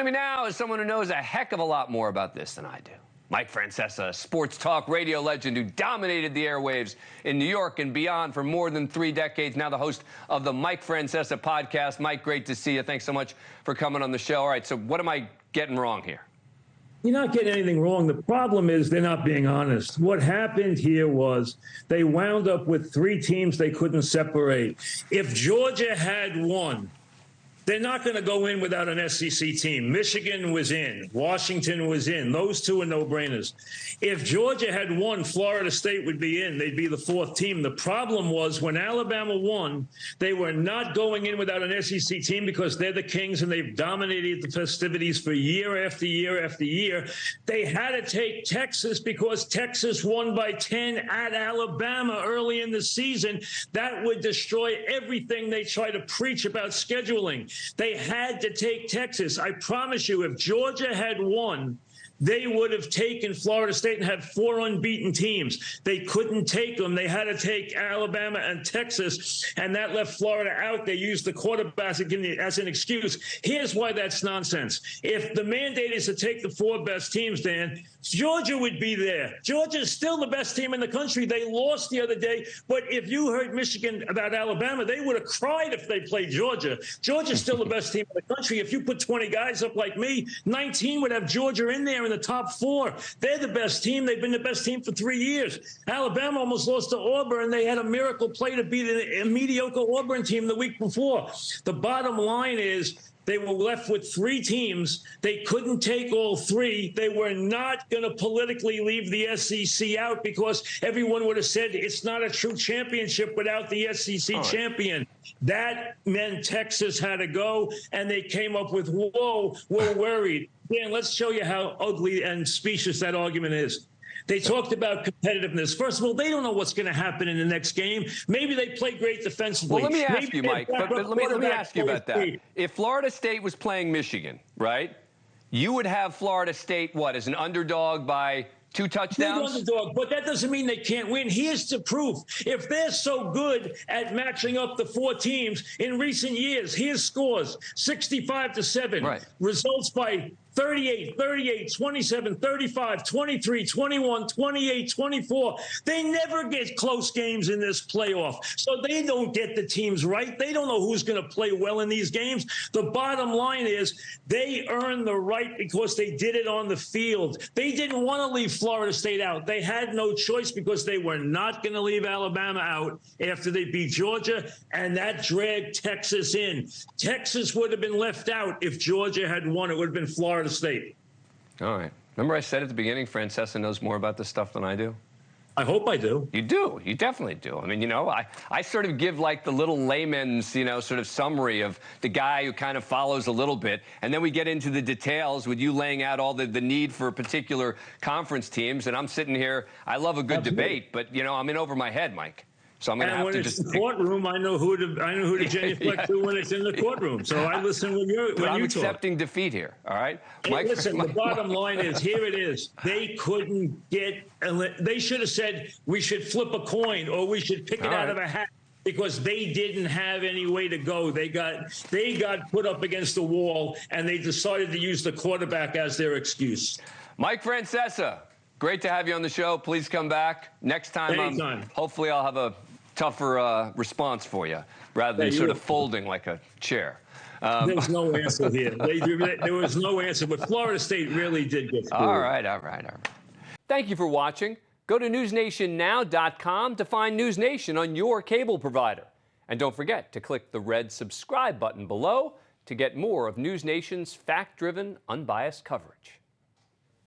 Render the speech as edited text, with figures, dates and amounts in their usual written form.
Joining me now is someone who knows a heck of a lot more about this than I do. Mike Francesa, sports talk radio legend who dominated the airwaves in New York and beyond for more than 3 decades, now the host of the Mike Francesa podcast. Mike, great to see you. Thanks so much for coming on the show. All right, so what am I getting wrong here? You're not getting anything wrong. The problem is they're not being honest. What happened here was they wound up with 3 teams they couldn't separate. If Georgia had won, they're not going to go in without an SEC team. Michigan was in. Washington was in. Those 2 are no-brainers. If Georgia had won, Florida State would be in. They'd be the 4th team. The problem was when Alabama won, they were not going in without an SEC team because they're the kings and they've dominated the festivities for year after year after year. They had to take Texas because Texas won by 10 at Alabama early in the season. That would destroy everything they try to preach about scheduling. They had to take Texas. I promise you, if Georgia had won, they would have taken Florida State and had 4 unbeaten teams. They couldn't take them. They had to take Alabama and Texas, and that left Florida out. They used the quarterback as an excuse. Here's why that's nonsense. If the mandate is to take the 4 best teams, Dan, Georgia would be there. Georgia's still the best team in the country. They lost the other day, but if you heard Michigan about Alabama, they would have cried if they played Georgia. Georgia's still the best team in the country. If you put 20 guys up like me, 19 would have Georgia in there in the top 4. They're the best team. They've been the best team for 3 years. Alabama almost lost to Auburn. They had a miracle play to beat a mediocre Auburn team the week before. The bottom line is they were left with 3 teams. They couldn't take all 3. They were not going to politically leave the SEC out because everyone would have said it's not a true championship without the SEC champion. That meant Texas had to go, and they came up with, whoa, we're worried. Dan, let's show you how ugly and specious that argument is. They talked about competitiveness. First of all, they don't know what's going to happen in the next game. Maybe they play great defensively. Well, let me ask you, Mike, but let me ask you about that. If Florida State was playing Michigan, right, you would have Florida State, what, as an underdog by 2 touchdowns? Underdog, but that doesn't mean they can't win. Here's the proof. If they're so good at matching up the 4 teams in recent years, here's scores, 65-7. Right. Results by 38, 38, 27, 35, 23, 21, 28, 24. They never get close games in this playoff. So they don't get the teams right. They don't know who's going to play well in these games. The bottom line is they earned the right because they did it on the field. They didn't want to leave Florida State out. They had no choice because they were not going to leave Alabama out after they beat Georgia, and that dragged Texas in. Texas would have been left out if Georgia had won. It would have been Florida State. All right. Remember I said at the beginning, Francesa knows more about this stuff than I do? I hope I do. You do. You definitely do. I mean, you know, I sort of give like the little layman's, you know, sort of summary of the guy who kind of follows a little bit. And then we get into the details with you laying out all the need for particular conference teams. And I'm sitting here. I love a good debate, but, you know, I'm in over my head, Mike. So I'm going to have to just. And when it's the courtroom, I know who to genuflect to when it's in the courtroom. So I listen when you talk. I'm accepting defeat here. All right. Hey, Mike, listen, the bottom line is here it is. They couldn't get. They should have said we should flip a coin or we should pick it out of a hat because they didn't have any way to go. They got put up against the wall and they decided to use the quarterback as their excuse. Mike Francesa, great to have you on the show. Please come back next time. Hopefully, I'll have a tougher response for you rather than sort of folding like a chair. There's no answer here. There was no answer, but Florida State really did get through. All right. Thank you for watching. Go to newsnationnow.com to find NewsNation on your cable provider. And don't forget to click the red subscribe button below to get more of NewsNation's fact-driven, unbiased coverage.